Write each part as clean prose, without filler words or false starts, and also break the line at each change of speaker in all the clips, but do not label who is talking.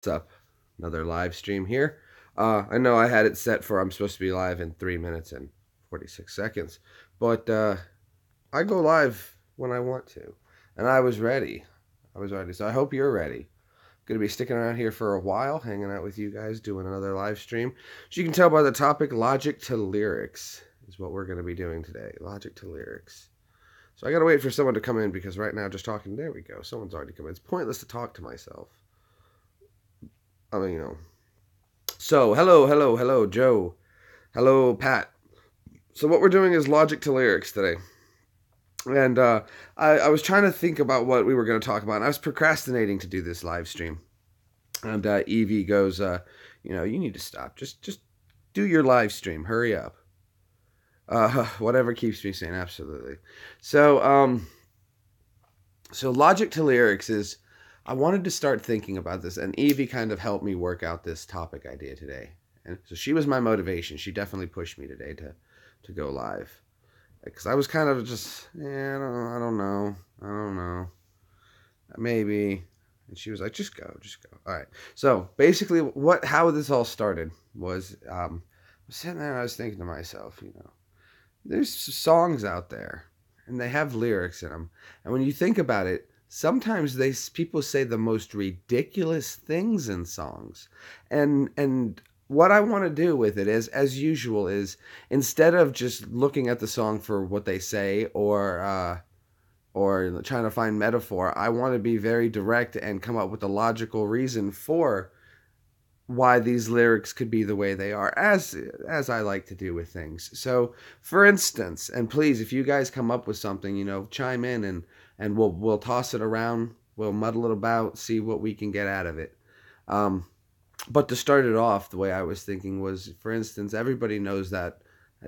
What's up? Another live stream here. I know I had it set for I'm supposed to be live in 3 minutes and 46 seconds, but I go live when I want to. And I was ready. So I hope you're ready. Going to be sticking around here for a while, hanging out with you guys, doing another live stream. As you can tell by the topic, logic to lyrics is what we're going to be doing today. Logic to lyrics. So I got to wait for someone to come in because right now, just talking, there we go. Someone's already come in. It's pointless to talk to myself. I mean. So, hello, Joe. Hello, Pat. So, what we're doing is logic to lyrics today. And I was trying to think about what we were going to talk about, and I was procrastinating to do this live stream. And Evie goes, you need to stop. Just do your live stream. Hurry up. Whatever keeps me sane, absolutely. So logic to lyrics is, I wanted to start thinking about this, and Evie kind of helped me work out this topic idea today. And so she was my motivation. She definitely pushed me today to go live. Because I was kind of just, I don't know. Maybe. And she was like, just go. All right. So basically, how this all started was, I was sitting there and I was thinking to myself, there's songs out there, and they have lyrics in them. And when you think about it, sometimes people say the most ridiculous things in songs, and what I want to do with it is, as usual, is instead of just looking at the song for what they say or trying to find metaphor, I want to be very direct and come up with a logical reason for why these lyrics could be the way they are, as I like to do with things. So, for instance, and please, if you guys come up with something, chime in and we'll toss it around, we'll muddle it about, see what we can get out of it. But to start it off, the way I was thinking was, for instance, everybody knows that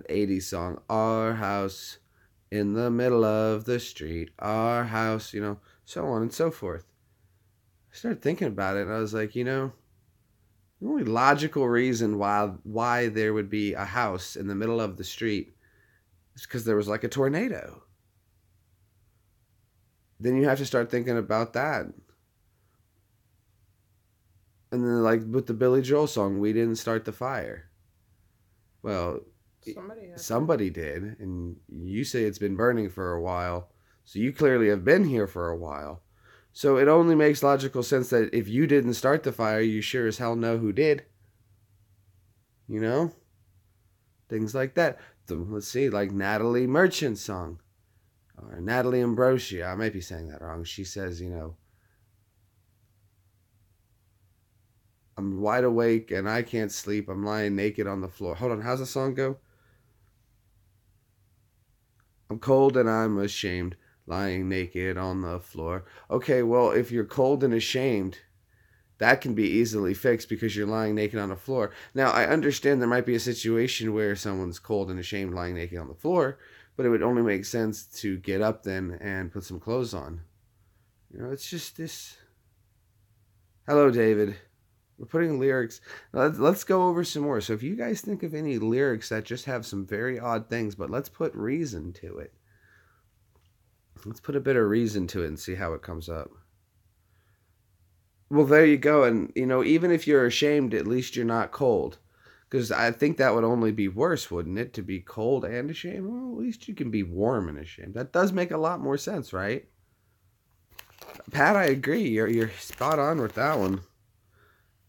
80s song, "Our house in the middle of the street, our house," so on and so forth. I started thinking about it, and I was like, the only logical reason why there would be a house in the middle of the street is because there was like a tornado. Then you have to start thinking about that. And then, like with the Billy Joel song, "We didn't start the fire." Well, somebody did, and you say it's been burning for a while, so you clearly have been here for a while. So it only makes logical sense that if you didn't start the fire, you sure as hell know who did. Things like that. Let's see, like Natalie Merchant's song, or Natalie Ambrosia. I might be saying that wrong. She says, "I'm wide awake and I can't sleep. I'm lying naked on the floor." Hold on, how's the song go? "I'm cold and I'm ashamed, lying naked on the floor." Okay, well, if you're cold and ashamed, that can be easily fixed because you're lying naked on the floor. Now, I understand there might be a situation where someone's cold and ashamed lying naked on the floor, but it would only make sense to get up then and put some clothes on. It's just this. Hello, David. We're putting lyrics. Let's go over some more. So if you guys think of any lyrics that just have some very odd things, but let's put reason to it. Let's put a bit of reason to it and see how it comes up. Well, there you go. And, even if you're ashamed, at least you're not cold. Because I think that would only be worse, wouldn't it? To be cold and ashamed? Well, at least you can be warm and ashamed. That does make a lot more sense, right? Pat, I agree. You're spot on with that one.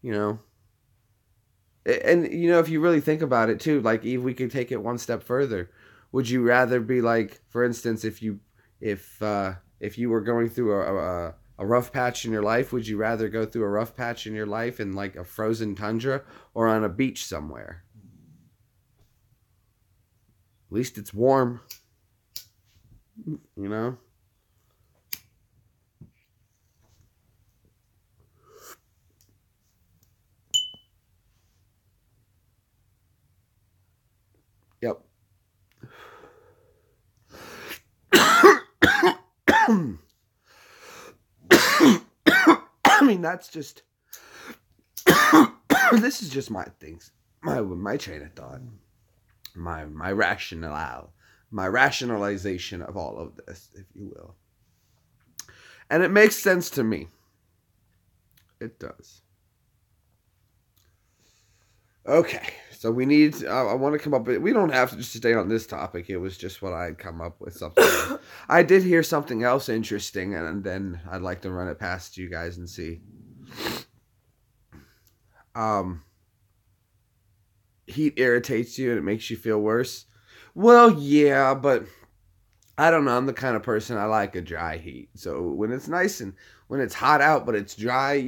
And, if you really think about it, too, like, if we could take it one step further, would you rather be like, for instance, if you were going through a rough patch in your life, would you rather go through a rough patch in your life in like a frozen tundra or on a beach somewhere? At least it's warm, you know? Yep. I mean, that's just... this is just my things. My train of thought. My rationale. My rationalization of all of this, if you will. And it makes sense to me. It does. Okay, so we need. I want to come up with. We don't have to just stay on this topic. It was just what I had come up with. Something. I did hear something else interesting, and then I'd like to run it past you guys and see. Um, Heat irritates you and it makes you feel worse. Well, yeah, but I don't know. I'm the kind of person I like a dry heat. So when it's nice and when it's hot out, but it's dry,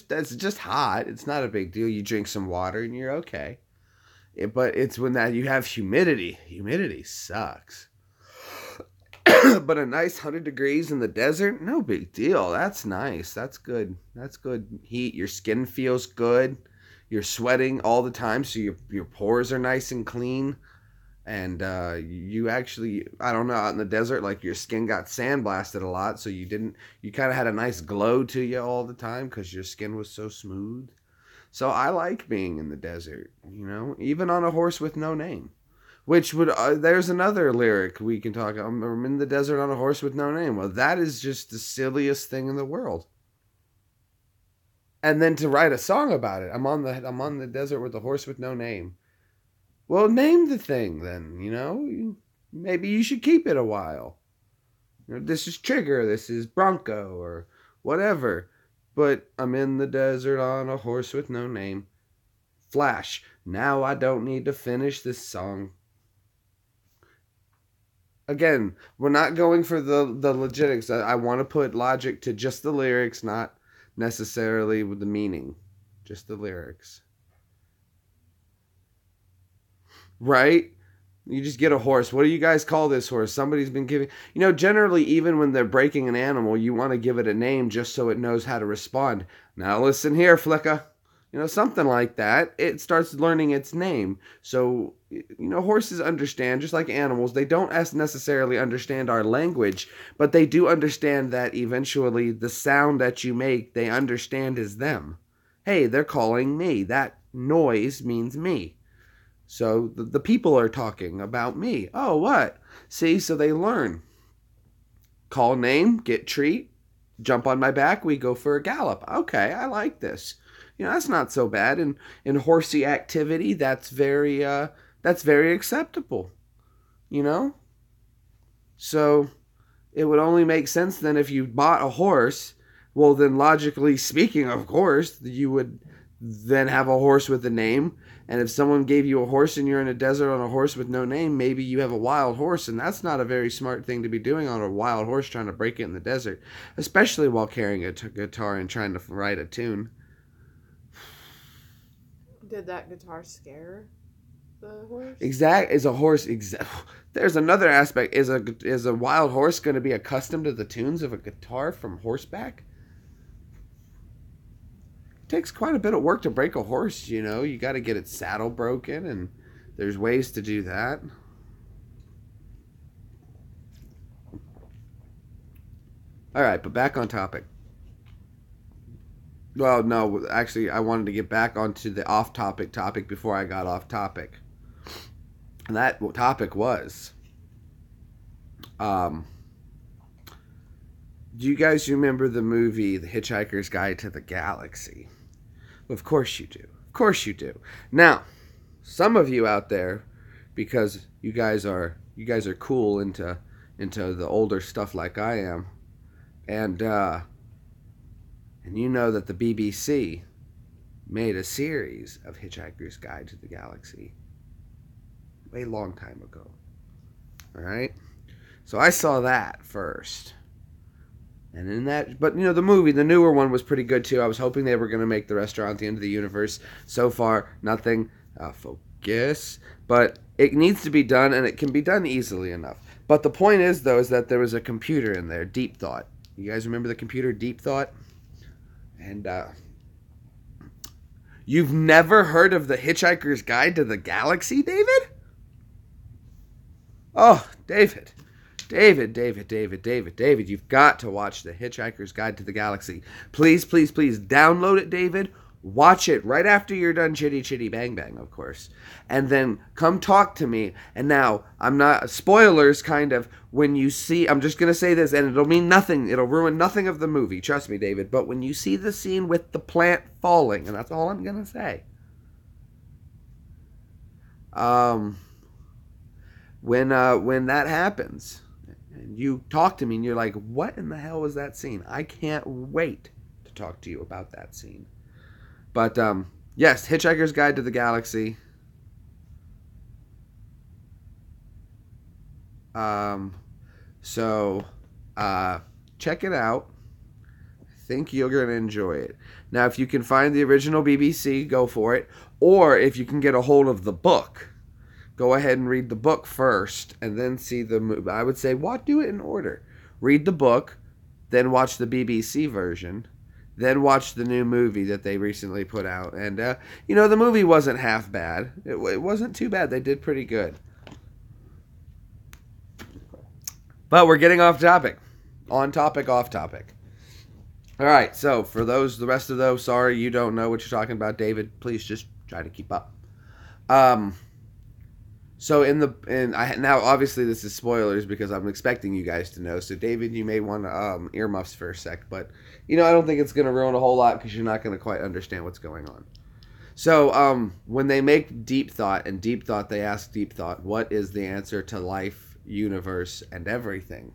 that's just hot. It's not a big deal. You drink some water and you're okay. But it's when that you have humidity. Humidity sucks. But a nice 100 degrees in the desert, no big deal. That's nice. That's good. That's good heat. Your skin feels good. You're sweating all the time, so your pores are nice and clean. And you actually, I don't know, out in the desert, like your skin got sandblasted a lot, so you kind of had a nice glow to you all the time because your skin was so smooth. So I like being in the desert, even on a horse with no name. Which would, there's another lyric we can talk. I'm in the desert on a horse with no name. Well, that is just the silliest thing in the world. And then to write a song about it, I'm on the desert with a horse with no name. Well, name the thing then, maybe you should keep it a while. This is Trigger, this is Bronco, or whatever. But I'm in the desert on a horse with no name. Flash, now I don't need to finish this song. Again, we're not going for the logistics. I want to put logic to just the lyrics, not necessarily with the meaning. Just the lyrics. Right? You just get a horse. What do you guys call this horse? Somebody's been giving... generally, even when they're breaking an animal, you want to give it a name just so it knows how to respond. Now listen here, Flicka. Something like that. It starts learning its name. So, horses understand, just like animals. They don't necessarily understand our language, but they do understand that eventually the sound that you make, they understand is them. Hey, they're calling me. That noise means me. So the people are talking about me. Oh, what? See, so they learn. Call name, get treat, jump on my back, we go for a gallop. Okay, I like this. That's not so bad. In horsey activity, that's very acceptable. So it would only make sense then if you bought a horse. Well, then logically speaking, of course, you would then have a horse with a name. And if someone gave you a horse and you're in a desert on a horse with no name, maybe you have a wild horse, and that's not a very smart thing to be doing on a wild horse trying to break it in the desert, especially while carrying a guitar and trying to write a tune.
Did that guitar scare the horse?
There's another aspect. Is a wild horse going to be accustomed to the tunes of a guitar from horseback? Takes quite a bit of work to break a horse, you got to get its saddle broken, and there's ways to do that. All right, but back on topic. Well, no, actually I wanted to get back onto the off topic before I got off topic. And that topic was do you guys remember the movie The Hitchhiker's Guide to the Galaxy? Of course you do. Of course you do. Now, some of you out there, because you guys are cool into the older stuff like I am, and you know that the BBC made a series of Hitchhiker's Guide to the Galaxy a long time ago. All right? So I saw that first. And in that, but the movie, the newer one was pretty good too. I was hoping they were going to make the restaurant the end of the universe. So far, nothing. Focus. But it needs to be done, and it can be done easily enough. But the point is, though, is that there was a computer in there, Deep Thought. You guys remember the computer Deep Thought? And you've never heard of The Hitchhiker's Guide to the Galaxy, David? Oh, David, you've got to watch The Hitchhiker's Guide to the Galaxy. Please, please, please download it, David. Watch it right after you're done Chitty Chitty Bang Bang, of course. And then come talk to me. And now, I'm not... Spoilers, kind of. When you see... I'm just going to say this, and it'll mean nothing. It'll ruin nothing of the movie. Trust me, David. But when you see the scene with the plant falling, and that's all I'm going to say. Um, when that happens, and you talk to me, and you're like, "What in the hell was that scene?" I can't wait to talk to you about that scene. But yes, Hitchhiker's Guide to the Galaxy. Um, so check it out. I think you're gonna enjoy it. Now, if you can find the original BBC, go for it. Or if you can get a hold of the book, go ahead and read the book first, and then see the movie. I would say, what? Do it in order. Read the book, then watch the BBC version, then watch the new movie that they recently put out. And the movie wasn't half bad. It wasn't too bad. They did pretty good. But we're getting off topic. On topic, off topic. All right, so for the rest of those, sorry you don't know what you're talking about, David. Please just try to keep up. So now obviously this is spoilers because I'm expecting you guys to know. So David, you may want to earmuffs for a sec, but I don't think it's going to ruin a whole lot because you're not going to quite understand what's going on. So when they make Deep Thought, and Deep Thought, they ask Deep Thought, what is the answer to life, universe, and everything?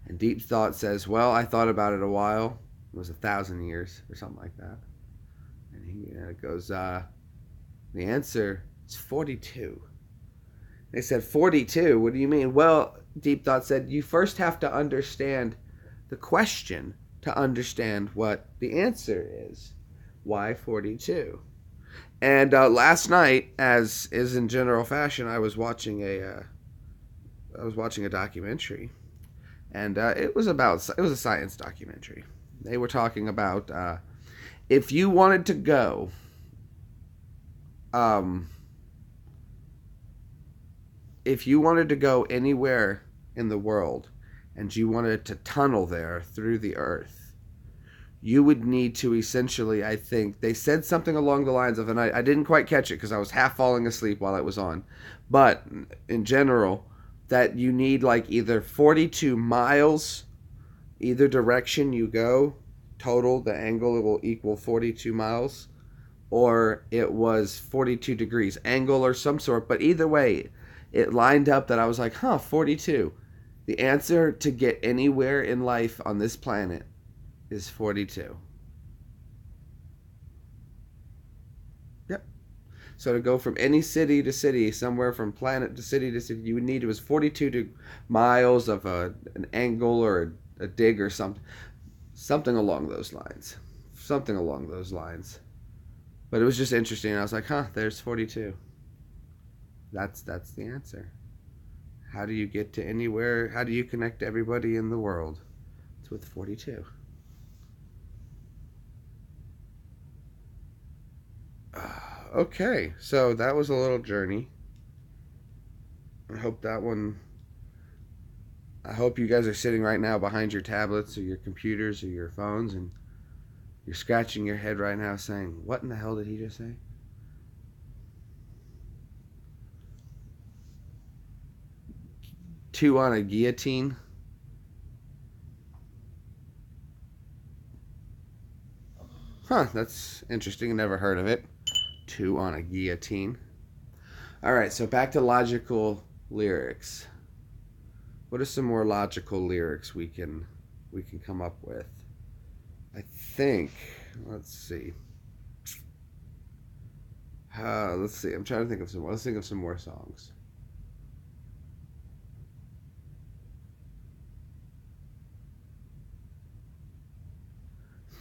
And Deep Thought says, well, I thought about it a while. It was 1,000 years or something like that. And he goes, the answer is 42. They said, 42? What do you mean? Well, Deep Thought said, you first have to understand the question to understand what the answer is. Why 42? And last night, as is in general fashion, I was watching a documentary, and it was a science documentary. They were talking about if you wanted to go, anywhere in the world, and you wanted to tunnel there through the earth, you would need to essentially, I think, they said something along the lines of, and I didn't quite catch it because I was half falling asleep while it was on, but in general, that you need like either 42 miles, either direction you go, total, the angle will equal 42 miles, or it was 42 degrees angle or some sort, but either way, it lined up that I was like, 42. The answer to get anywhere in life on this planet is 42. Yep. So to go from any city to city, somewhere from planet to city, you would need, it was 42 miles of an angle or a dig or something along those lines. Something along those lines. But it was just interesting. I was like, there's 42. That's the answer. How do you get to anywhere? How do you connect everybody in the world? It's with 42. Okay, so that was a little journey. I hope you guys are sitting right now behind your tablets or your computers or your phones, and you're scratching your head right now saying, what in the hell did he just say? Two on a guillotine? That's interesting. Never heard of it. Two on a guillotine. All right, so back to logical lyrics. What are some more logical lyrics we can come up with? I think, let's see. Let's see. I'm trying to think of some. Let's think of some more songs.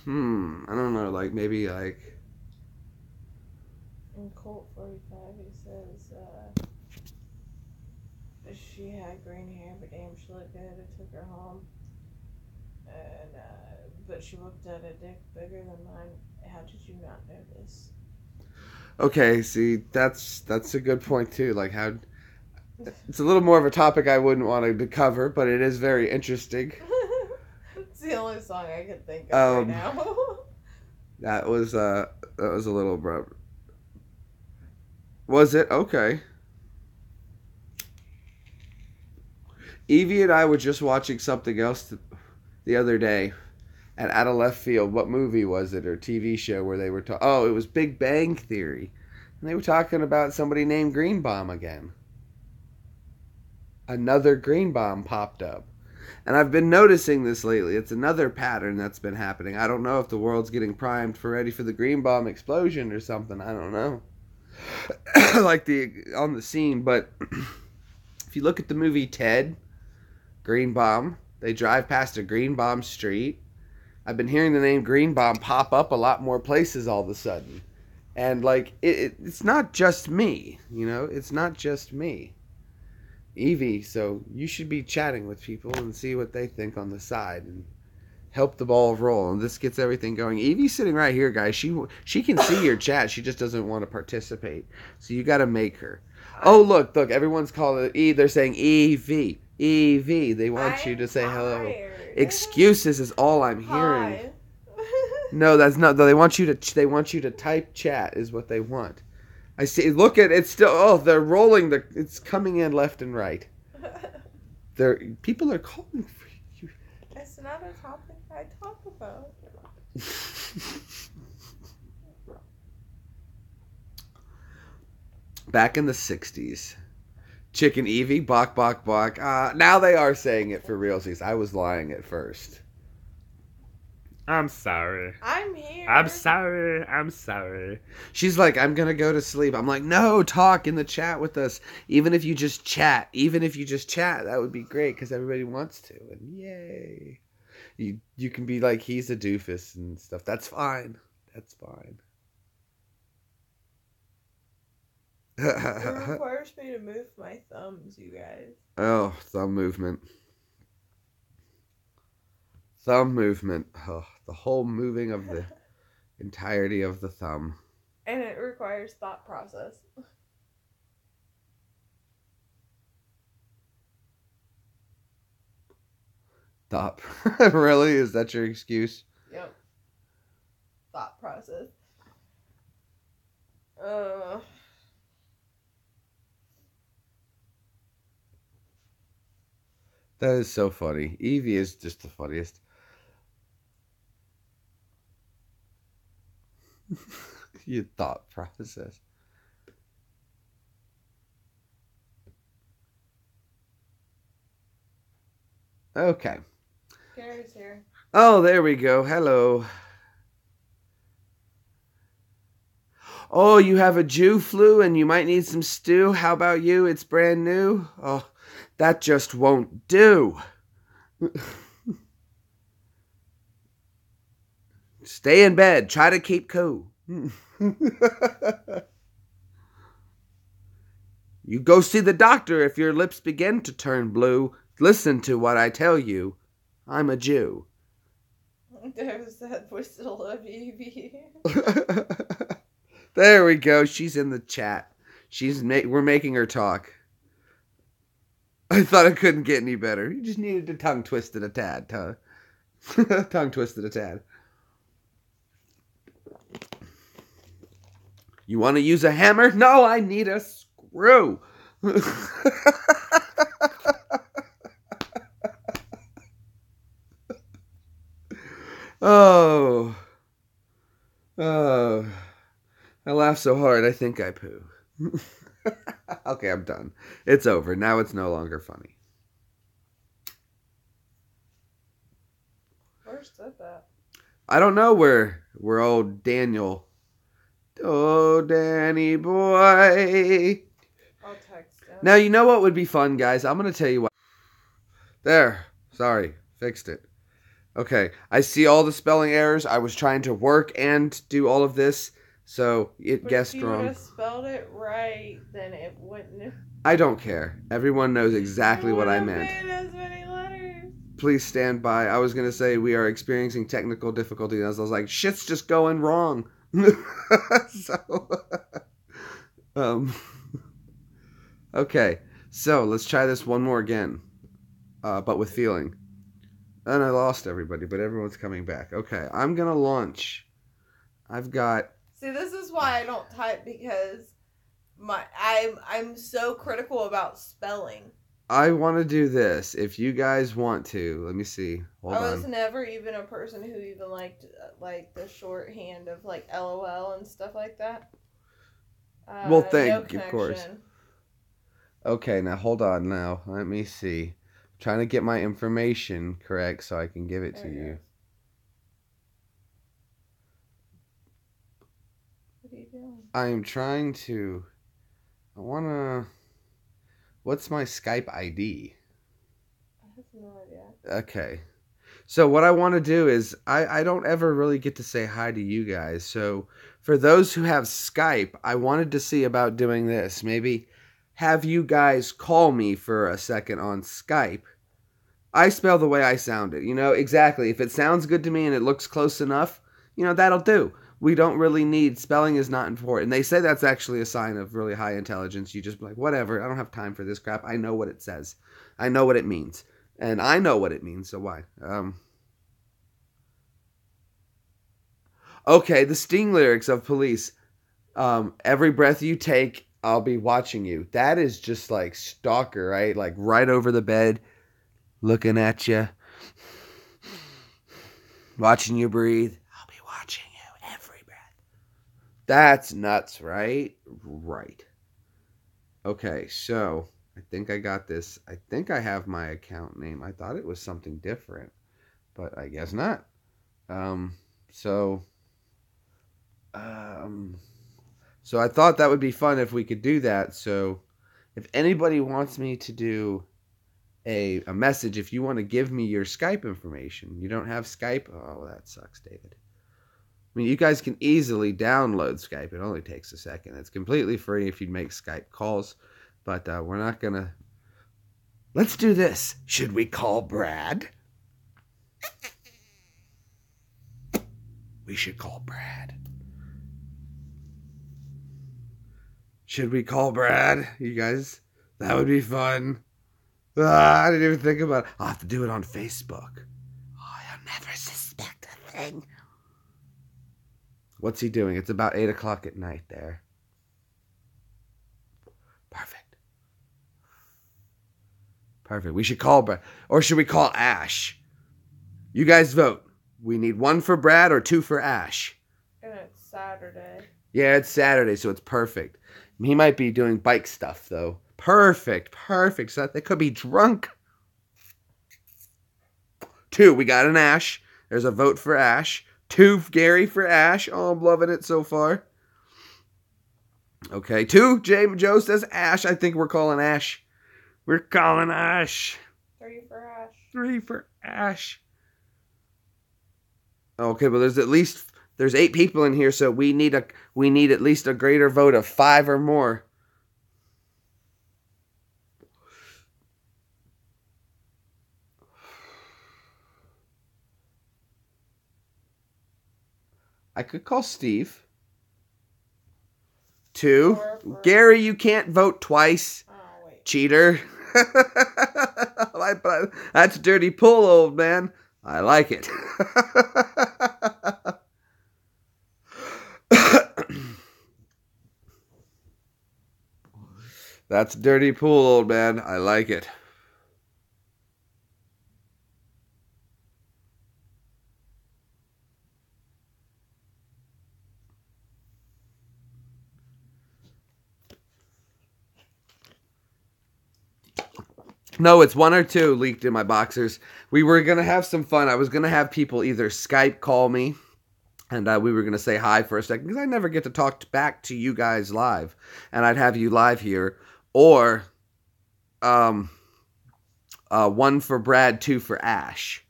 I don't know. Like maybe like.
In Colt 45, he says, she had green hair, but damn, she looked good. I took her home, and but she looked at a dick bigger than mine. How did you not know this?
Okay, see, that's a good point too. Like how it's a little more of a topic I wouldn't want to cover, but it is very interesting.
It's the only song I can think of right now.
That was a little abrupt. Was it? Okay. Evie and I were just watching something else the other day, and out of left field, what movie was it or TV show where they were talking? Oh, it was Big Bang Theory. And they were talking about somebody named Greenbaum again. Another Greenbaum popped up. And I've been noticing this lately. It's another pattern that's been happening. I don't know if the world's getting primed for ready for the Greenbaum explosion or something. I don't know. Like on the scene, but if you look at the movie Ted, Greenbaum, they drive past a Greenbaum street. I've been hearing the name Greenbaum pop up a lot more places all of a sudden. And like it's not just me, it's not just me. Evie, so you should be chatting with people and see what they think on the side and help the ball roll. And this gets everything going. Evie's sitting right here, guys. She can see your chat. She just doesn't want to participate. So you got to make her. Oh, look, everyone's calling it E. They're saying Evie. Evie. They want you to say hello. Excuses is all I'm hearing.
Hi.
No, that's not. They want you to type chat is what they want. I see. Look at it. Still. Oh, they're rolling. It's coming in left and right. People are calling for you.
It's not a topic I talk about.
Back in the 60s, Chicken Evie, bok, bok, bok. Now they are saying it for realsies. I was lying at first. I'm sorry.
I'm here.
I'm sorry. I'm sorry. She's like, I'm going to go to sleep. I'm like, no, talk in the chat with us. Even if you just chat. That would be great because everybody wants to. And yay. You can be like, he's a doofus and stuff. That's fine. That's fine.
It requires me to move my thumbs, you guys.
Oh, thumb movement. Thumb movement. Oh, the whole moving of the entirety of the thumb.
And it requires thought process.
Thought. Really? Is that your excuse?
Yep. Thought process.
That is so funny. Evie is just the funniest. Your thought process. Okay.
Gary's here.
Oh, there we go. Hello. Oh, you have a Jew flu and you might need some stew. How about you? It's brand new. Oh, that just won't do. Stay in bed. Try to keep cool. You go see the doctor if your lips begin to turn blue. Listen to what I tell you. I'm a Jew.
There's that whistle of Evie.
There we go. She's in the chat. We're making her talk. I thought it couldn't get any better. You just needed to tongue twist it a tad. Tongue twisted a tad. You want to use a hammer? No, I need a screw. Oh. I laughed so hard, I think I poo. Okay, I'm done. It's over. Now it's no longer funny.
Where's Sip at?
I don't know where old Daniel. Oh, Danny boy.
I'll text him.
Now, you know what would be fun, guys? I'm going to tell you what. There. Sorry. Fixed it. Okay. I see all the spelling errors. I was trying to work and do all of this, so it guessed wrong.
If you would have spelled it right, then it wouldn't.
I don't care. Everyone knows exactly what I meant.
As many letters.
Please stand by. I was going to say we are experiencing technical difficulty, and I was like, shit's just going wrong. Okay, so let's try this one more again, but with feeling. And I lost everybody, but everyone's coming back. Okay, I'm gonna launch. I've got.
See, this is why I don't type, because I'm so critical about spelling.
I want to do this. If you guys want to, let me see. Hold on.
I was never even a person who even liked like the shorthand of like LOL and stuff like that.
Well,
No
of course.
connection.
Okay, now hold on. Now let me see. Trying to get my information correct so I can give it to
There you
you.
go. What are you doing?
I am trying to. I wanna. What's my Skype ID?
I have no idea.
Okay. So what I want to do is I don't ever really get to say hi to you guys. So for those who have Skype, I wanted to see about doing this. Maybe have you guys call me for a second on Skype. I spell the way I sound it. You know, exactly. If it sounds good to me and it looks close enough, you know, that'll do. We don't really need spelling is not important. They say that's actually a sign of really high intelligence. You just be like, whatever, I don't have time for this crap. I know what it says. I know what it means. And I know what it means, so why? Okay, the Sting lyrics of Police. Every breath you take, I'll be watching you. That is just like stalker, right? Like right over the bed, looking at you, watching you breathe. I'll be watching you every breath. That's nuts, right? Right. Okay, so I think I got this. I think I have my account name. I thought it was something different, but I guess not. So Um, so I thought that would be fun if we could do that. So if anybody wants me to do a message, if you want to give me your Skype information, you don't have Skype? Oh, that sucks, David. I mean, you guys can easily download Skype. It only takes a second. It's completely free if you make Skype calls, but we're not going to. Let's do this. Should we call Brad? We should call Brad. Should we call Brad? You guys, that would be fun. I didn't even think about it. I'll have to do it on Facebook. Oh, he'll never suspect a thing. What's he doing? It's about 8 o'clock at night there. Perfect. Perfect. We should call Brad. Or should we call Ash? You guys vote. We need 1 for Brad or 2 for Ash.
And it's Saturday.
Yeah, it's Saturday, so it's perfect. He might be doing bike stuff, though. Perfect. So they could be drunk. 2, we got an Ash. There's a vote for Ash. 2, Gary for Ash. Oh, I'm loving it so far. Okay, 2, Joe says Ash. I think we're calling Ash. We're calling Ash.
3 for Ash.
3 for Ash. Okay, but there's 8 people in here, so we need at least a greater vote of 5 or more. I could call Steve. 2. Gary, you can't vote twice.
Oh, wait.
Cheater. That's dirty pull, old man. I like it. That's dirty pool, old man. I like it. No, it's 1 or 2 leaked in my boxers. We were going to have some fun. I was going to have people either Skype call me, and we were going to say hi for a second, because I never get to talk back to you guys live, and I'd have you live here, or 1 for Brad, 2 for Ash.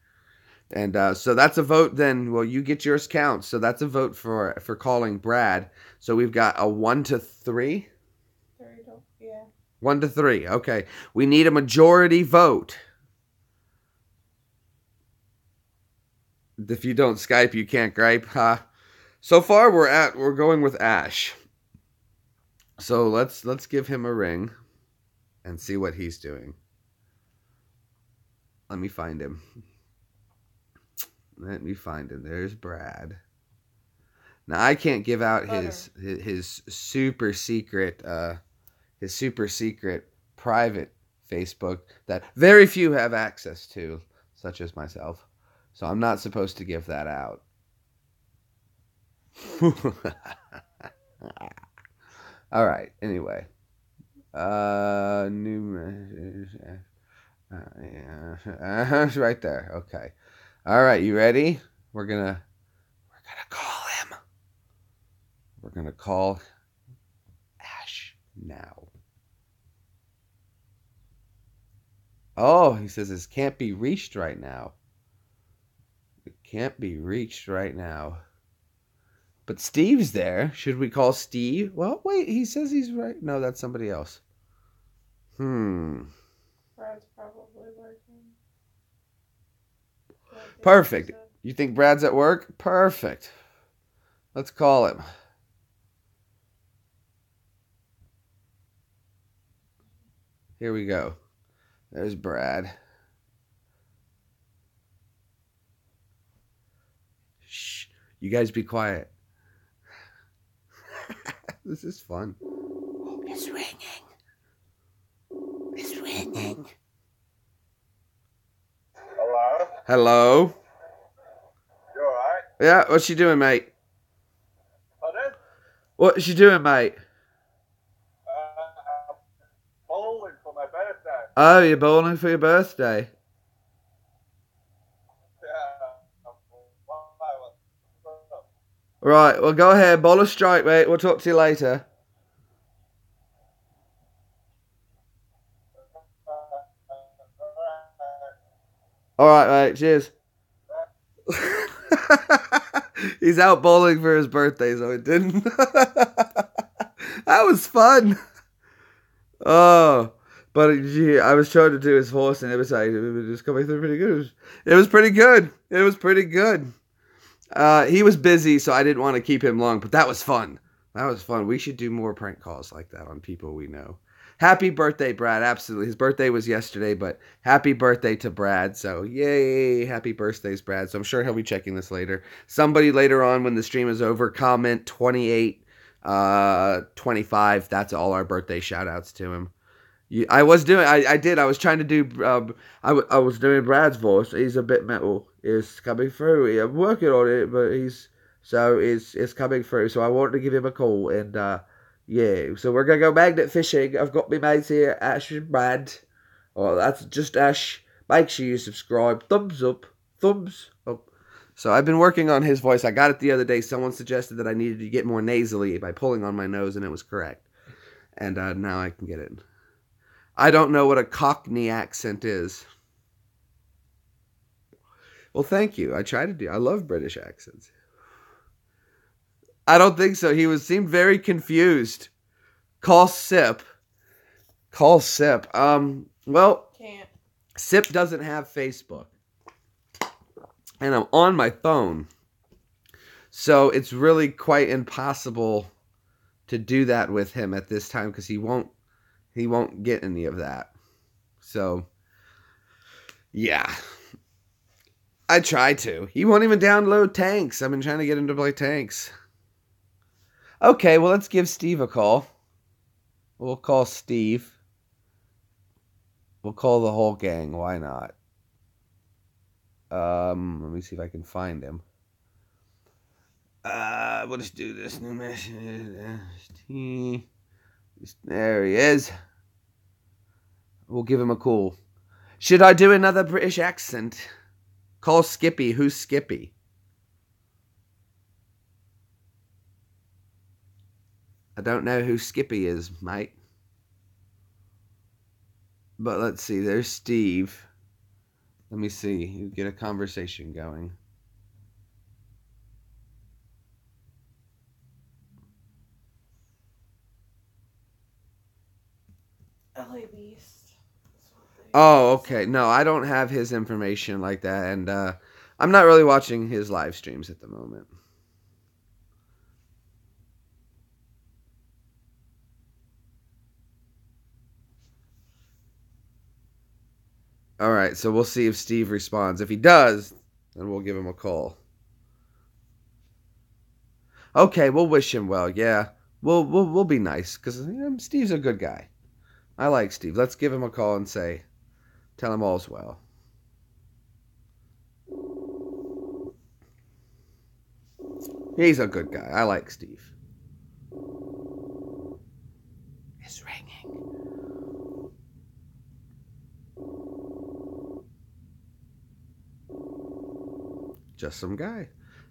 And so that's a vote then. Well, you get yours count. So that's a vote for calling Brad. So we've got a 1 to 3. 1 to 3. Okay. We need a majority vote. If you don't Skype, you can't gripe, huh? So far we're going with Ash. So let's give him a ring and see what he's doing. Let me find him. There's Brad. Now I can't give out his super secret private Facebook that very few have access to, such as myself. So I'm not supposed to give that out. All right. Anyway, new message. Yeah, it's right there. Okay. All right. You ready? We're gonna call him. We're gonna call Ash now. Oh, he says this can't be reached right now. It can't be reached right now. But Steve's there. Should we call Steve? Well, wait. He says he's right. No, that's somebody else.
Brad's probably working.
Perfect. You think Brad's at work? Perfect. Let's call him. Here we go. There's Brad. Shh. You guys be quiet. This is fun. It's ringing. It's ringing.
Hello?
Hello?
You alright?
Yeah, what's she doing, mate?
Pardon?
What's she doing, mate?
I'm bowling for my birthday.
Oh, you're bowling for your birthday.
Yeah.
Right, well, go ahead. Bowl a strike, mate. We'll talk to you later. All right, mate. Cheers. He's out bowling for his birthday, so it didn't. That was fun. Oh, but gee, I was trying to do his horse, and it was just coming through pretty good. It was pretty good. It was pretty good. He was busy, so I didn't want to keep him long, but that was fun. That was fun. We should do more prank calls like that on people we know. Happy birthday, Brad. Absolutely. His birthday was yesterday, but happy birthday to Brad. So, yay. Happy birthdays, Brad. So, I'm sure he'll be checking this later. Somebody later on when the stream is over, comment 28, 25. That's all our birthday shout outs to him. I was trying to do, I was doing Brad's voice. He's a bit metal. It's coming through. I'm working on it, but it's coming through. So I wanted to give him a call, and yeah. So we're gonna go magnet fishing. I've got my mates here, Ash and Brad. Oh, that's just Ash. Make sure you subscribe. Thumbs up. Thumbs up. So I've been working on his voice. I got it the other day. Someone suggested that I needed to get more nasally by pulling on my nose, and it was correct. And now I can get it. I don't know what a Cockney accent is. Well, thank you. I try to do. I love British accents. I don't think so. Seemed very confused. Call Sip. Call Sip. Well,
Can't.
Sip doesn't have Facebook. And I'm on my phone. So it's really quite impossible to do that with him at this time because he won't get any of that. So, yeah. I try to. He won't even download Tanks. I've been trying to get him to play Tanks. Okay, well, let's give Steve a call. We'll call Steve. We'll call the whole gang. Why not? Let me see if I can find him. We'll just do this. New message. There he is. We'll give him a call. Should I do another British accent? Call Skippy. Who's Skippy? I don't know who Skippy is, mate. But let's see. There's Steve. Let me see. You get a conversation going.
LA Beast.
Oh, okay. No, I don't have his information like that, and I'm not really watching his live streams at the moment. All right, so we'll see if Steve responds. If he does, then we'll give him a call. Okay, we'll wish him well. Yeah, we'll be nice because Steve's a good guy. I like Steve. Let's give him a call and tell him all's well. He's a good guy. I like Steve. Just some guy.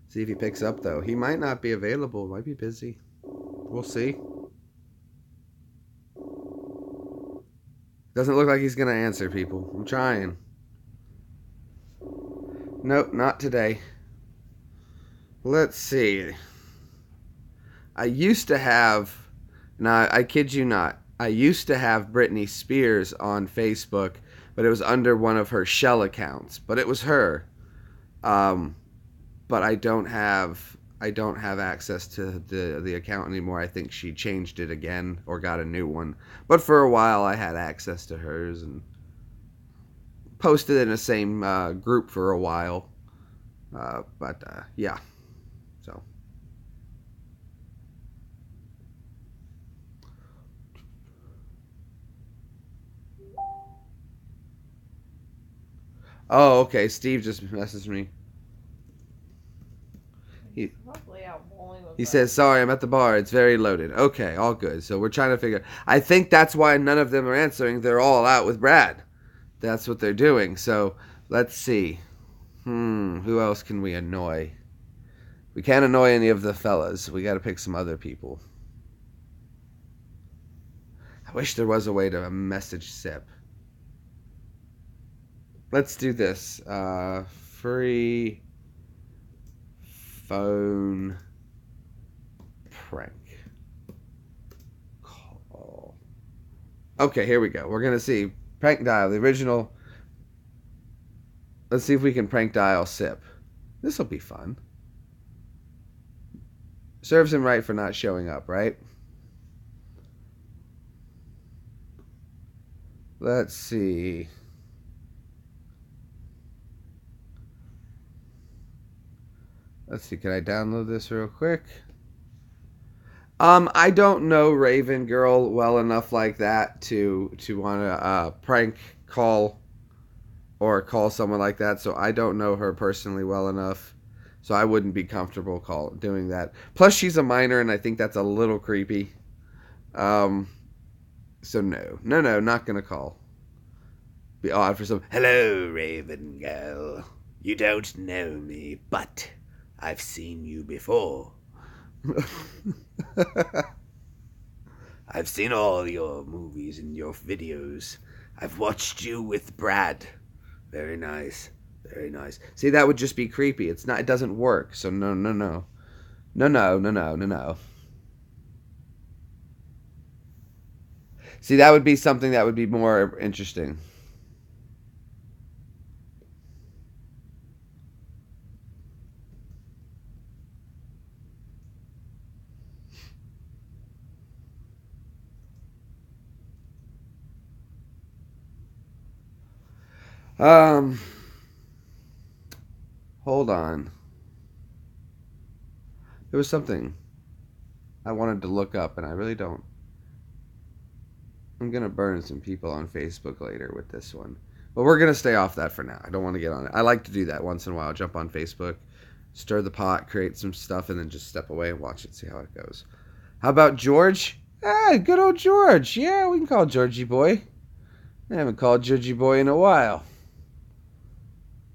See if he picks up, though. He might not be available. Might be busy. We'll see. Doesn't look like he's going to answer, people. I'm trying. Nope, not today. Let's see. I used to have... Now, I kid you not. I used to have Britney Spears on Facebook, but it was under one of her shell accounts. But it was her. But I don't have access to the account anymore. I think she changed it again or got a new one. But for a while I had access to hers and posted in the same group for a while. Yeah. So. Oh, okay. Steve just messaged me.
Probably out bowling with
He
us.
says, sorry, I'm at the bar. It's very loaded. Okay, all good. So we're trying to figure... I think that's why none of them are answering. They're all out with Brad. That's what they're doing. So let's see. Who else can we annoy? We can't annoy any of the fellas. We got to pick some other people. I wish there was a way to message Sip. Let's do this. Free phone prank call. Okay, here we go. We're going to see. Prank dial, the original. Let's see if we can prank dial Sip. This will be fun. Serves him right for not showing up, right? Let's see. Let's see, can I download this real quick? I don't know Raven Girl well enough like that to want to prank call or call someone like that, so I don't know her personally well enough, so I wouldn't be comfortable doing that. Plus, she's a minor, and I think that's a little creepy. So no, not gonna call. Be odd for some. Hello, Raven Girl. You don't know me, but I've seen you before. I've seen all your movies and your videos. I've watched you with Brad. Very nice. Very nice. See, that would just be creepy. It's not. It doesn't work. So no. No. See, that would be something that would be more interesting. Hold on. There was something I wanted to look up, and I really don't. I'm going to burn some people on Facebook later with this one. But we're going to stay off that for now. I don't want to get on it. I like to do that once in a while. Jump on Facebook, stir the pot, create some stuff, and then just step away and watch it, see how it goes. How about George? Ah, good old George. Yeah, we can call Georgie boy. I haven't called Georgie boy in a while.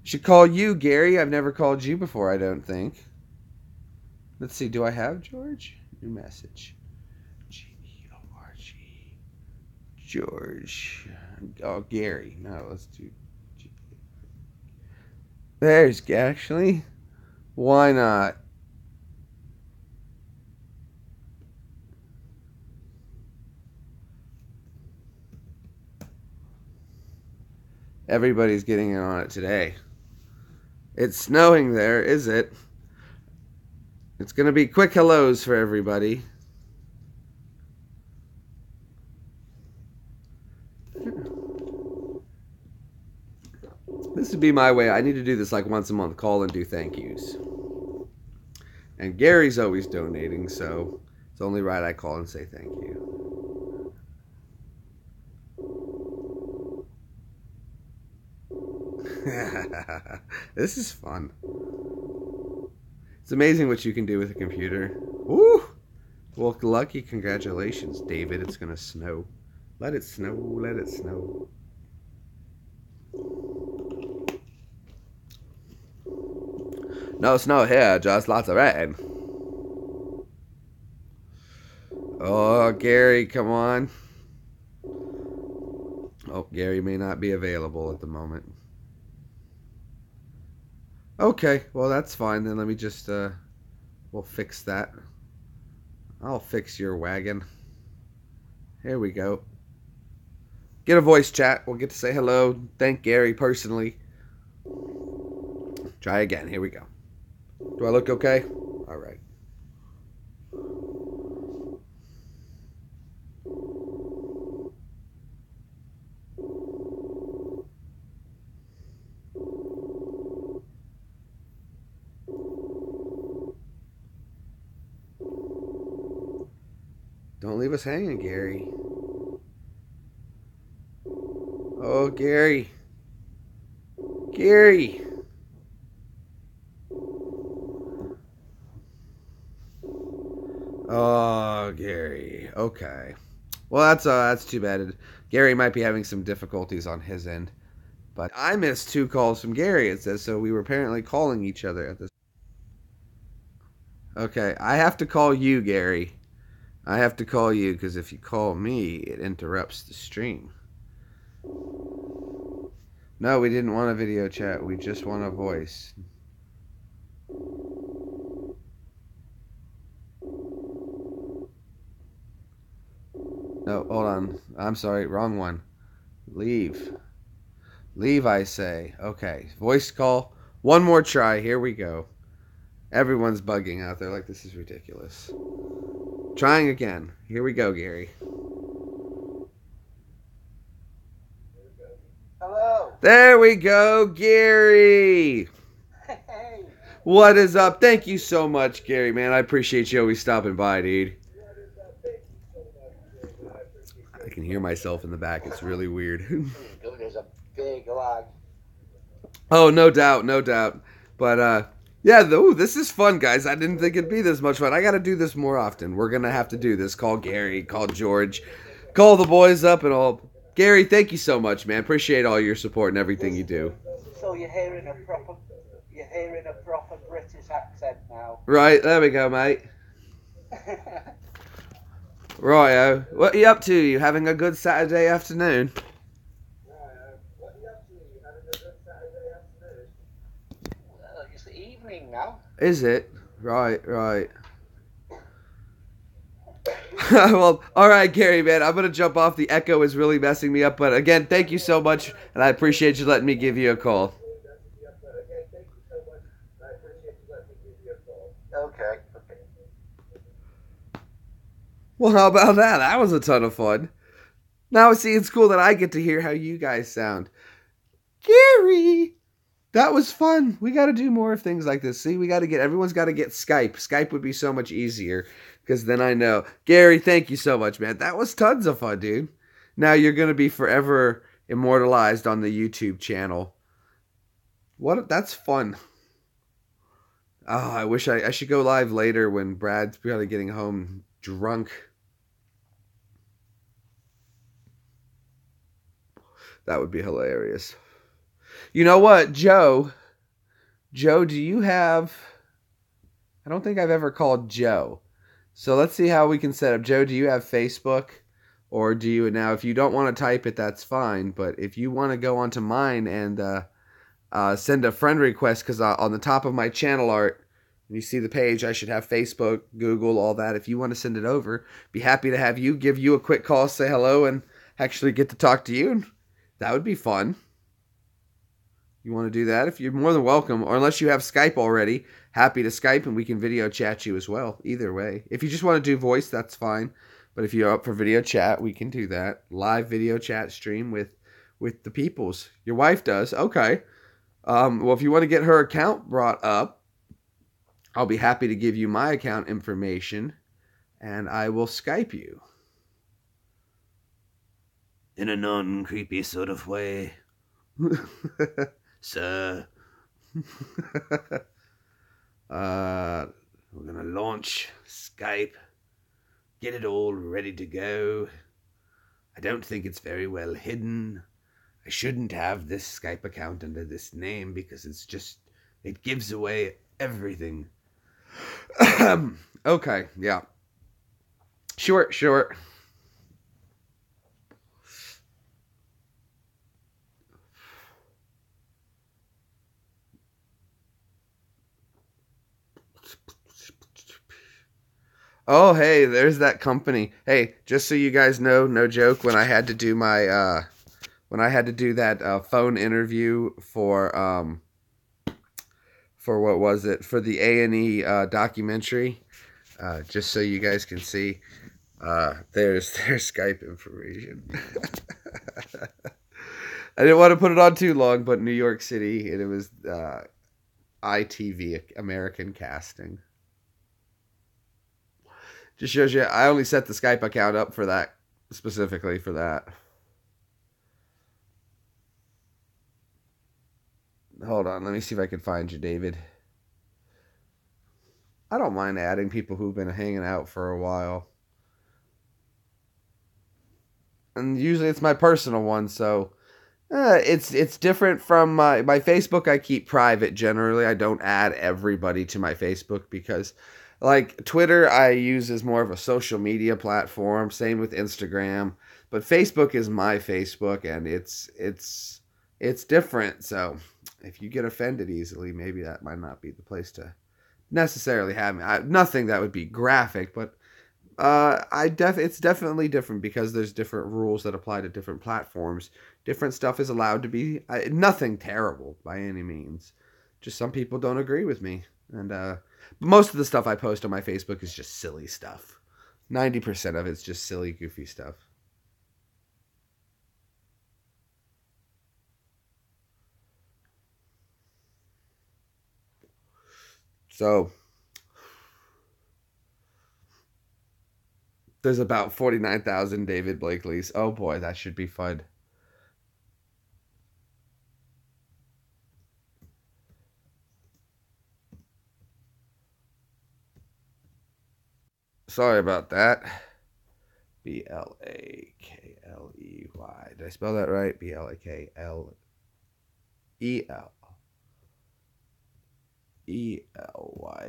Should call you, Gary. I've never called you before, I don't think. Let's see. Do I have George? New message. George. George. Oh, Gary. No, let's do... There's actually. Why not? Everybody's getting in on it today. It's snowing there, is it? It's going to be quick hellos for everybody. This would be my way. I need to do this like once a month. Call and do thank yous. And Gary's always donating, so it's only right I call and say thank you. This is fun. It's amazing what you can do with a computer. Woo! Well, lucky congratulations, David. It's going to snow. Let it snow. Let it snow. No snow here, just lots of rain. Oh, Gary, come on. Oh, Gary may not be available at the moment. Okay, well, that's fine. Then let me just, we'll fix that. I'll fix your wagon. Here we go. Get a voice chat. We'll get to say hello. Thank Gary personally. Try again. Here we go. Do I look okay? All right. Don't leave us hanging, Gary. Oh, Gary. Gary. Oh, Gary. Okay. Well, that's too bad. Gary might be having some difficulties on his end. But I missed 2 calls from Gary, it says, so we were apparently calling each other at this. Okay, I have to call you, Gary. I have to call you, because if you call me, it interrupts the stream. No, we didn't want a video chat. We just want a voice. No, hold on. I'm sorry, wrong one. Leave. Leave, I say. Okay, voice call. One more try. Here we go. Everyone's bugging out there like this is ridiculous. Trying again. Here we go, Gary.
Hello.
There we go, Gary.
Hey.
What is up? Thank you so much, Gary, man. I appreciate you always stopping by, dude. I can hear myself in the back. It's really weird.
There's a big lag.
Oh, no doubt, no doubt. But, yeah, this is fun, guys. I didn't think it'd be this much fun. I got to do this more often. We're going to have to do this. Call Gary, call George, call the boys up and all. Gary, thank you so much, man. Appreciate all your support and everything you do.
So you're hearing a proper British accent now.
Right, there we go, mate. Righto. What are you up to? You having a good Saturday afternoon?
It's the evening now.
Is it? Right, right. Well, all right, Gary, man. I'm going to jump off. The echo is really messing me up. But again, thank you so much. And I appreciate you letting me give you a call.
Okay.
Well, how about that? That was a ton of fun. Now, see, it's cool that I get to hear how you guys sound. Gary! That was fun. We got to do more of things like this. See, everyone's got to get Skype. Skype would be so much easier because then I know. Gary, thank you so much, man. That was tons of fun, dude. Now you're going to be forever immortalized on the YouTube channel. That's fun. Oh, I wish I should go live later when Brad's probably getting home drunk. That would be hilarious. You know what, Joe? Joe, do you have... I don't think I've ever called Joe. So let's see how we can set up. Joe, do you have Facebook? Or do you... Now, if you don't want to type it, that's fine. But if you want to go onto mine and send a friend request, because on the top of my channel art, you see the page, I should have Facebook, Google, all that. If you want to send it over, be happy to have you, give you a quick call, say hello, and actually get to talk to you. That would be fun. You want to do that? If you're more than welcome, or unless you have Skype already, happy to Skype and we can video chat you as well. Either way. If you just want to do voice, that's fine. But if you're up for video chat, we can do that. Live video chat stream with the peoples. Your wife does. Okay. Well, if you want to get her account brought up, I'll be happy to give you my account information and I will Skype you. In a non-creepy sort of way. Sir. We're gonna launch Skype. Get it all ready to go. I don't think it's very well hidden. I shouldn't have this Skype account under this name because it gives away everything. Okay, yeah. Sure. Oh, hey, there's that company. Hey, just so you guys know, no joke, when I had to do my when I had to do that phone interview for what was it? For the A&E documentary, just so you guys can see, there's their Skype information. I didn't want to put it on too long, but New York City, and it was ITV, American Casting. Just shows you, I only set the Skype account up for that, specifically for that. Hold on, let me see if I can find you, David. I don't mind adding people who've been hanging out for a while. And usually it's my personal one, so it's different from my Facebook. I keep private generally. I don't add everybody to my Facebook because, like, Twitter I use as more of a social media platform. Same with Instagram, but Facebook is my Facebook, and it's different. So if you get offended easily, maybe that might not be the place to necessarily have me. Nothing that would be graphic, but it's definitely different because there's different rules that apply to different platforms. Different stuff is allowed to be nothing terrible by any means. Just some people don't agree with me, and most of the stuff I post on my Facebook is just silly stuff. 90% of it's just silly, goofy stuff. So there's about 49,000 David Blakeleys. Oh boy, that should be fun. Sorry about that. Blakley. Did I spell that right? Blakley.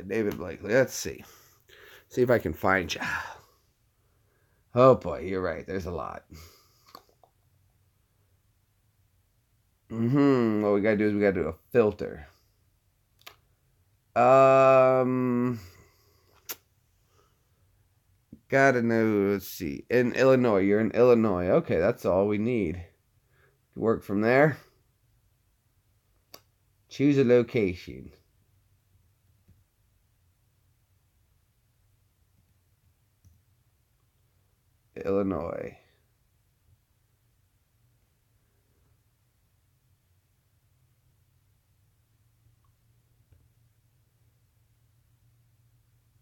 David Blakely. Let's see. See if I can find you. Oh boy, you're right. There's a lot. What we gotta do is we gotta do a filter. Gotta know. Let's see. In Illinois, you're in Illinois. Okay, that's all we need. Work from there. Choose a location. Illinois.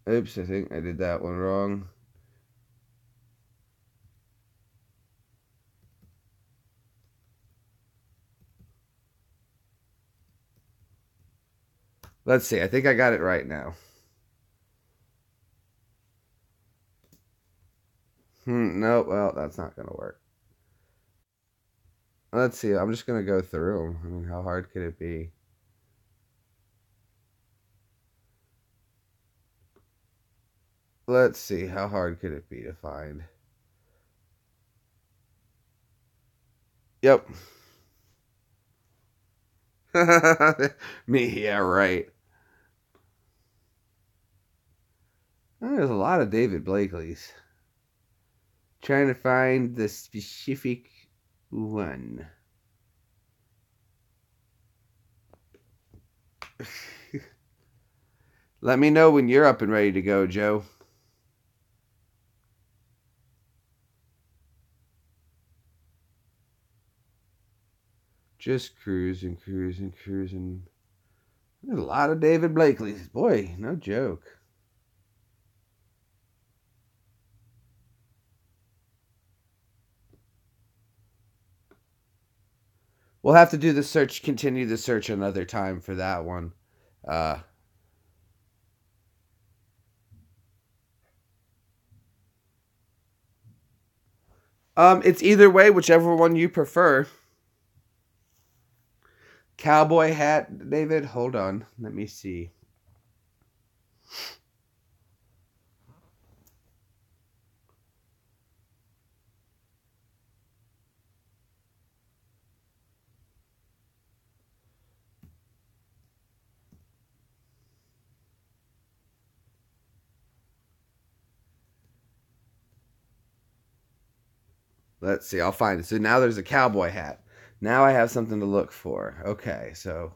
Oops, I think I did that one wrong. Let's see. I think I got it right now. No, well, that's not going to work. Let's see. I'm just going to go through them. I mean, how hard could it be? Let's see. How hard could it be to find? Yep. Me, yeah, right. There's a lot of David Blakeleys. Trying to find the specific one. Let me know when you're up and ready to go, Joe. Just cruising. There's a lot of David Blakeleys. Boy, no joke. We'll have to do the search, continue the search another time for that one. It's either way, whichever one you prefer. Cowboy hat, David? Hold on. Let me see. Let's see. I'll find it. So now there's a cowboy hat. Now I have something to look for. Okay, so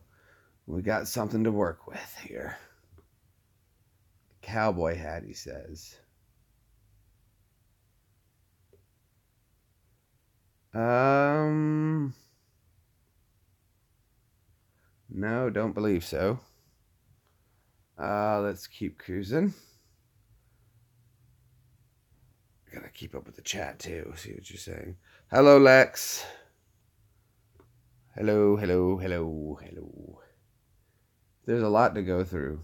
we got something to work with here. Cowboy hat, he says. No, don't believe so. Let's keep cruising. Gotta keep up with the chat too. See what you're saying. Hello, Lex. Hello, hello, hello, hello. There's a lot to go through.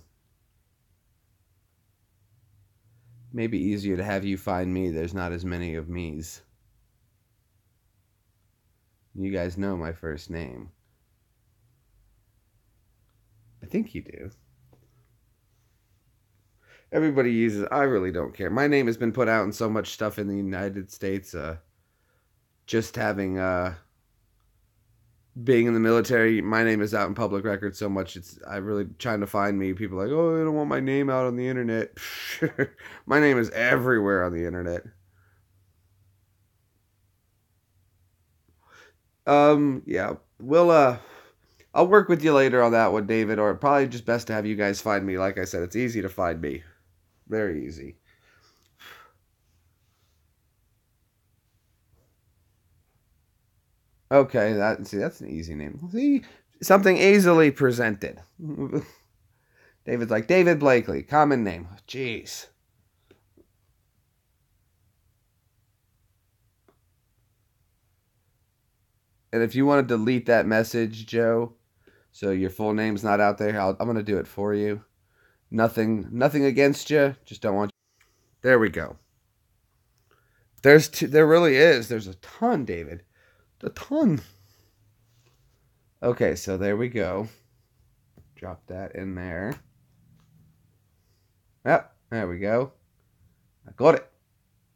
Maybe easier to have you find me. There's not as many of me's. You guys know my first name. I think you do. Everybody uses it. I really don't care. My name has been put out in so much stuff in the United States. Just having being in the military, my name is out in public record so much. I really trying to find me. People are like, oh, I don't want my name out on the internet. My name is everywhere on the internet. Yeah, I'll work with you later on that one, David. Or probably just best to have you guys find me. Like I said, it's easy to find me. Very easy. Okay, that's an easy name. See, something easily presented. David's like David Blakely, common name. Jeez. And if you want to delete that message, Joe, so your full name's not out there, I'm gonna do it for you. Nothing against you. Just don't want. There we go. There really is. There's a ton, David. A ton. Okay, so there we go. Drop that in there. Yep, there we go. I got it.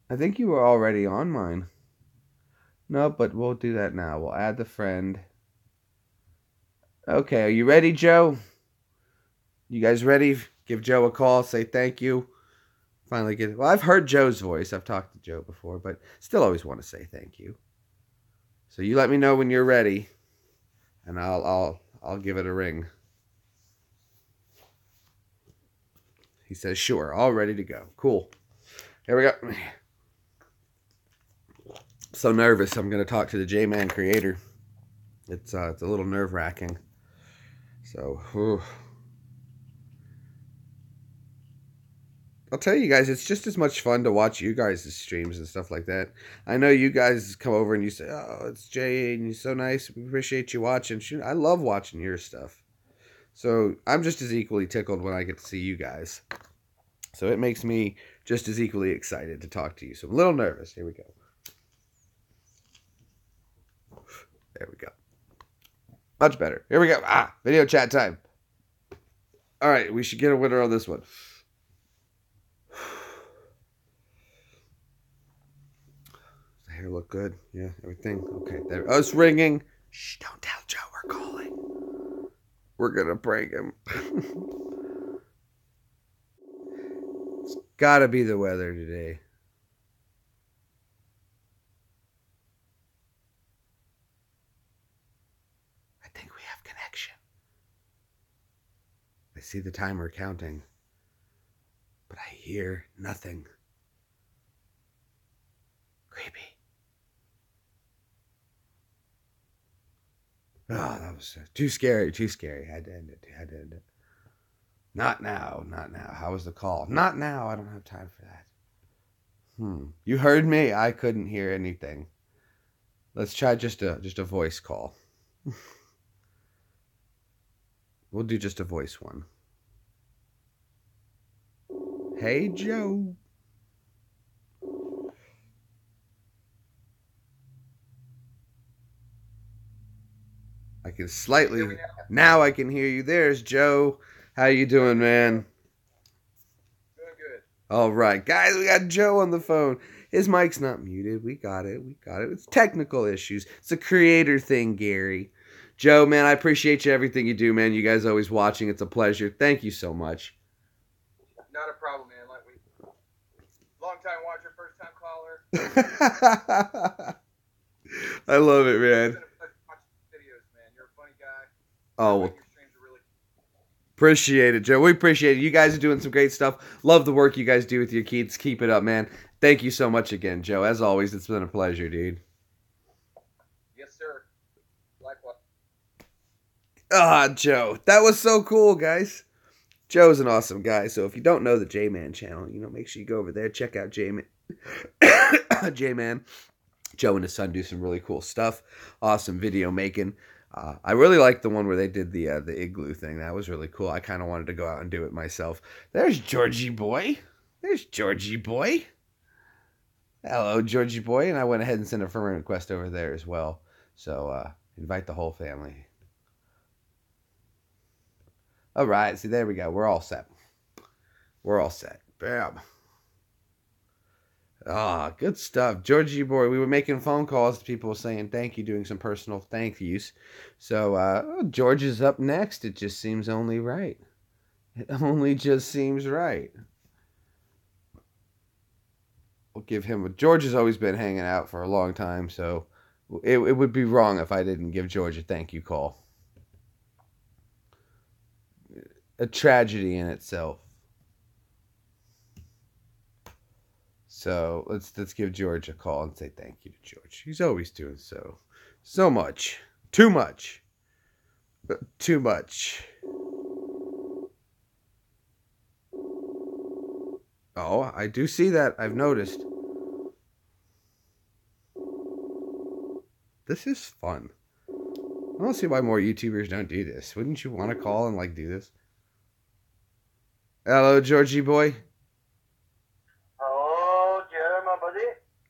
I think you were already on mine. No, but we'll do that now. We'll add the friend. Okay, are you ready, Joe? You guys ready? Give Joe a call. Say thank you. Finally get it. Well, I've heard Joe's voice. I've talked to Joe before, but still always want to say thank you. So you let me know when you're ready, and I'll give it a ring. He says, sure, all ready to go. Cool. Here we go. So nervous. I'm going to talk to the J-Man creator. It's a little nerve-wracking. So, whew. I'll tell you guys, it's just as much fun to watch you guys' streams and stuff like that. I know you guys come over and you say, oh, it's Jay, and you're so nice. We appreciate you watching. Shoot, I love watching your stuff. So I'm just as equally tickled when I get to see you guys. So it makes me just as equally excited to talk to you. So I'm a little nervous. Here we go. There we go. Much better. Here we go. Video chat time. All right, we should get a winner on this one. Does the hair look good? Yeah, everything. Okay, there. Oh, it's ringing. Shh, don't tell Joe we're calling. We're gonna prank him. It's gotta be the weather today. I think we have connection. I see the timer counting, but I hear nothing. Creepy. Oh, that was too scary, too scary. Had to end it. Not now. How was the call? Not now. I don't have time for that. You heard me? I couldn't hear anything. Let's try just a voice call. We'll do just a voice one. Hey, Joe. I can slightly... Now I can hear you. There's Joe. How you doing, man? All right, guys, we got Joe on the phone. His mic's not muted. We got it. It's technical issues. It's a creator thing, Gary. Joe, man, I appreciate you, everything you do, man. You guys always watching. It's a pleasure. Thank you so much.
Not a problem, man. Like long time watcher, first time caller.
I love it, man.
Videos, man. You're a funny guy.
Oh, well, appreciate it, Joe. We appreciate it. You guys are doing some great stuff. Love the work you guys do with your kids. Keep it up, man. Thank you so much again, Joe. As always, it's been a pleasure, dude.
Yes, sir. Likewise.
Ah, Joe. That was so cool, guys. Joe's an awesome guy. So if you don't know the J-Man channel, make sure you go over there. Check out J-Man. J-Man. Joe and his son do some really cool stuff. Awesome video making. I really liked the one where they did the igloo thing. That was really cool. I kind of wanted to go out and do it myself. There's Georgie boy. Hello, Georgie boy. And I went ahead and sent a friend request over there as well. So invite the whole family. All right. See, there we go. We're all set. Bam. Ah, good stuff. Georgie boy, we were making phone calls to people saying thank you, doing some personal thank yous. So, George is up next. It just seems only right. We'll give him George has always been hanging out for a long time, so it would be wrong if I didn't give George a thank you call. A tragedy in itself. So let's give George a call and say thank you to George. He's always doing so much. Too much. Oh, I do see that. I've noticed. This is fun. I don't see why more YouTubers don't do this. Wouldn't you want to call and do this? Hello, Georgie boy.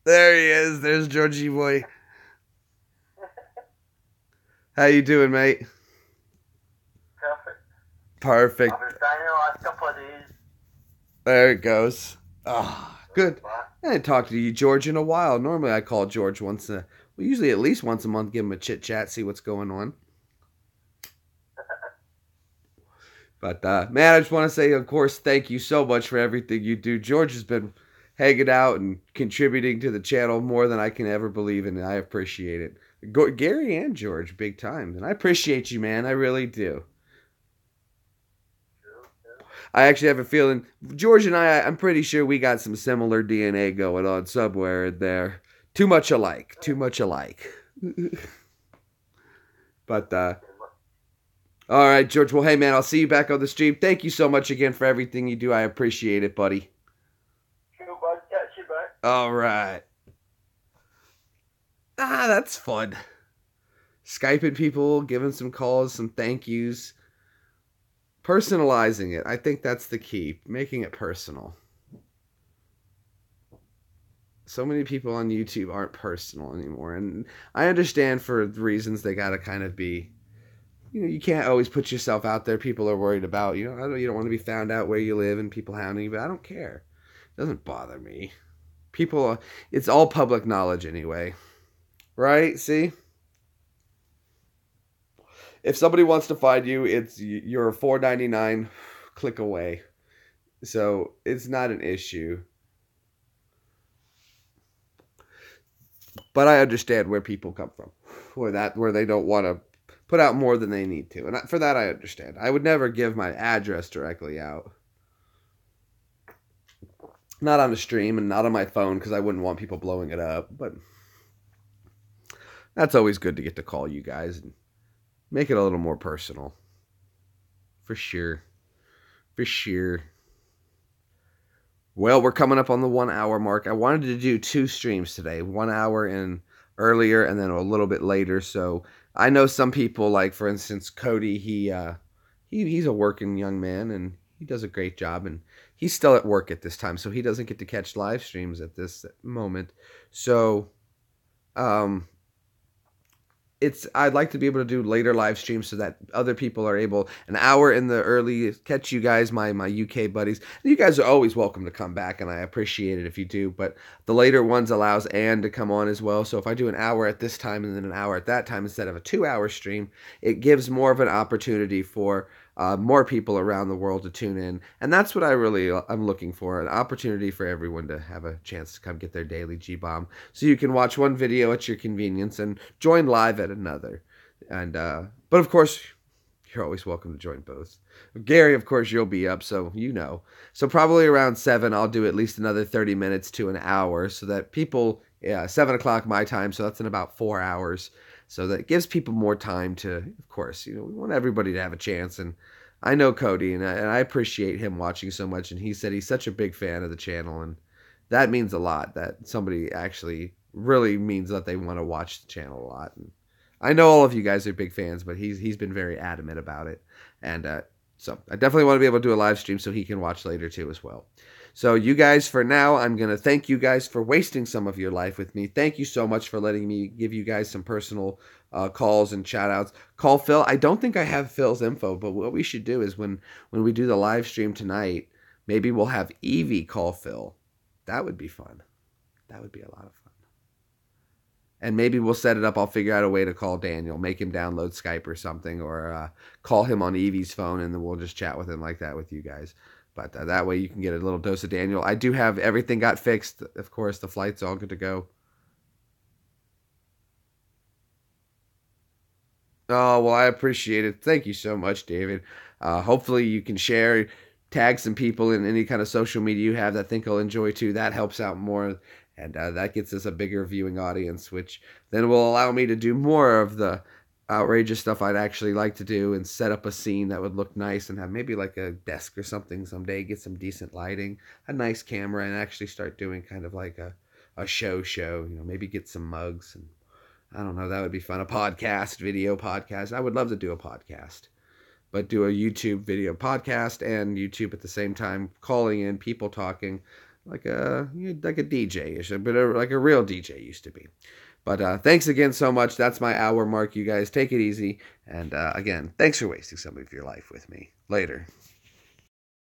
There he is. There's Georgie boy. How you doing, mate? Perfect.
I've been trying the last couple of days.
There it goes. Ah, good. I didn't talk to you, George, in a while. Normally I call George usually at least once a month, give him a chit chat, see what's going on. But, man, I just want to say, of course, thank you so much for everything you do. George has been hanging out and contributing to the channel more than I can ever believe, and I appreciate it. Gary and George, big time. And I appreciate you, man. I really do. I actually have a feeling, George and I'm pretty sure we got some similar DNA going on somewhere in there. Too much alike. But, all right, George. Well, hey, man, I'll see you back on the stream. Thank you so much again for everything you do. I appreciate it, buddy. All right. That's fun. Skyping people, giving some calls, some thank yous. Personalizing it. I think that's the key. Making it personal. So many people on YouTube aren't personal anymore. And I understand for reasons they got to kind of be... you can't always put yourself out there. People are worried about, you don't want to be found out where you live and people hounding you, but I don't care. It doesn't bother me. It's all public knowledge anyway. Right? See? If somebody wants to find you, you're a $4.99 click away. So it's not an issue. But I understand where people come from. Where they don't want to put out more than they need to. And for that, I understand. I would never give my address directly out. Not on a stream and not on my phone because I wouldn't want people blowing it up. But that's always good to get to call you guys and make it a little more personal. For sure. Well, we're coming up on the 1 hour mark. I wanted to do 2 streams today. 1 hour in earlier and then a little bit later. So I know some people, like for instance, Cody, he's a working young man and he does a great job, and he's still at work at this time, so he doesn't get to catch live streams at this moment. So I'd like to be able to do later live streams so that other people are able, an hour in the early, catch you guys, my UK buddies. And you guys are always welcome to come back, and I appreciate it if you do. But the later ones allows Ann to come on as well. So if I do an hour at this time and then an hour at that time instead of a 2-hour stream, it gives more of an opportunity for more people around the world to tune in. And that's what I'm looking for, an opportunity for everyone to have a chance to come get their daily G-Bomb. So you can watch one video at your convenience and join live at another. And but of course, you're always welcome to join both. Gary, of course, you'll be up, so you know. So probably around 7, I'll do at least another 30 minutes to an hour so that people, 7 o'clock my time, so that's in about 4 hours. So that gives people more time to, of course, we want everybody to have a chance. And I know Cody, and I appreciate him watching so much. And he said he's such a big fan of the channel. And that means a lot, that somebody actually really means that they want to watch the channel a lot. And I know all of you guys are big fans, but he's been very adamant about it. And so I definitely want to be able to do a live stream so he can watch later too as well. So you guys, for now, I'm going to thank you guys for wasting some of your life with me. Thank you so much for letting me give you guys some personal calls and shout outs. Call Phil. I don't think I have Phil's info, but what we should do is when we do the live stream tonight, maybe we'll have Evie call Phil. That would be fun. That would be a lot of fun. And maybe we'll set it up. I'll figure out a way to call Daniel, make him download Skype or something, or call him on Evie's phone, and then we'll just chat with him like that with you guys. But that way you can get a little dose of Daniel. I do have everything got fixed. Of course, the flight's all good to go. Oh, well, I appreciate it. Thank you so much, David. Hopefully you can share, tag some people in any kind of social media you have that think I'll enjoy too. That helps out more. And that gets us a bigger viewing audience, which then will allow me to do more of the outrageous stuff I'd actually like to do and set up a scene that would look nice and have maybe like a desk or something someday, get some decent lighting, a nice camera, and actually start doing kind of like a show, maybe get some mugs. And I don't know, that would be fun. A podcast, video podcast. I would love to do a podcast, but do a YouTube video podcast and YouTube at the same time, calling in people talking like a DJ-ish, but like a real DJ used to be. But thanks again so much. That's my hour mark, you guys. Take it easy. And again, thanks for wasting some of your life with me. Later.